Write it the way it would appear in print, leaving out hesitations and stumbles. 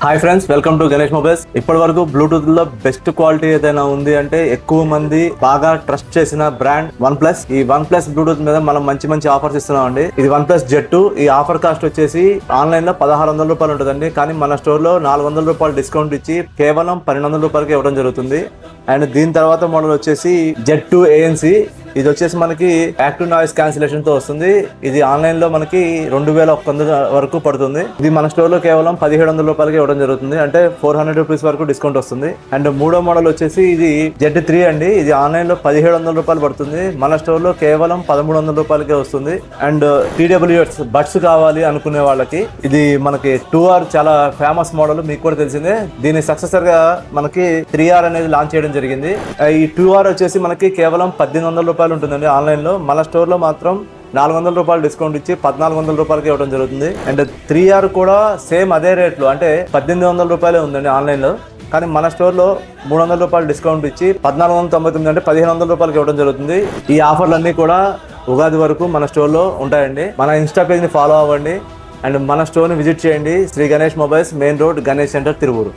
Hi friends, welcome to Ganesh mobiles. ఇప్పటి వరకు Bluetooth లో బెస్ట్ క్వాలిటీ ఏదైనా ఉంది అంటే ఎక్కువ మంది బాగా ట్రస్ట్ చేసిన బ్రాండ్ వన్ ప్లస్. ఈ వన్ ప్లస్ బ్లూటూత్ మీద మనం మంచి మంచి ఆఫర్స్ ఇస్తున్నాం అండి. ఇది వన్ ప్లస్ జెట్. ఈ ఆఫర్ కాస్ట్ వచ్చేసి ఆన్లైన్ లో 1600 రూపాయలు ఉంటుందండి. కానీ మన స్టోర్ లో 400 రూపాయలు డిస్కౌంట్ ఇచ్చి కేవలం 1200 రూపాయలకి ఇవ్వడం జరుగుతుంది. అండ్ దీని తర్వాత మోడల్ వచ్చేసి జెట్ ANC. ఇది వచ్చేసి మనకి యాక్టివ్ నాయిస్ క్యాన్సిలేషన్ తో వస్తుంది. ఇది ఆన్లైన్ లో మనకి 2100 వరకు పడుతుంది. ఇది మన స్టోర్ లో కేవలం 1700 రూపాయలకి ఇవ్వడం జరుగుతుంది. అంటే 400 రూపీస్ వరకు డిస్కౌంట్ వస్తుంది. అండ్ మూడో మోడల్ వచ్చేసి ఇది Z3 అండి. ఇది ఆన్లైన్ లో 1700 రూపాయలు పడుతుంది. మన స్టోర్ లో కేవలం 1300 రూపాయలకే వస్తుంది. అండ్ TWS బడ్స్ కావాలి అనుకునే వాళ్ళకి ఇది మనకి 2R చాలా ఫేమస్ మోడల్, మీకు కూడా తెలిసిందే. దీని సక్సెసర్ గా మనకి 3R అనేది లాంచ్ చేయడం జరిగింది. ఈ 2R వచ్చేసి మనకి కేవలం 1800 రూపాయలు ఉంటుందండి ఆన్లైన్ లో. మన స్టోర్ లో మాత్రం 400 రూపాయలు డిస్కౌంట్ ఇచ్చి 1400 రూపాయలకి ఇవ్వడం జరుగుతుంది. అండ్ 3R కూడా సేమ్ అదే రేట్లు, అంటే 1800 రూపాయలే ఉందండి ఆన్లైన్ లో. కానీ మన స్టోర్ లో 300 రూపాయలు డిస్కౌంట్ ఇచ్చి 1499 అంటే 1500 రూపాయలకి ఇవ్వడం జరుగుతుంది. ఈ ఆఫర్లన్నీ కూడా ఉగాది వరకు మన స్టోర్ లో ఉంటాయండి. మన ఇన్స్టా పేజ్ ని ఫాలో అవ్వండి అండ్ మన స్టోర్ ని విజిట్ చేయండి. Shri Ganesh mobiles, main road, Ganesh centre, Tiruvuru.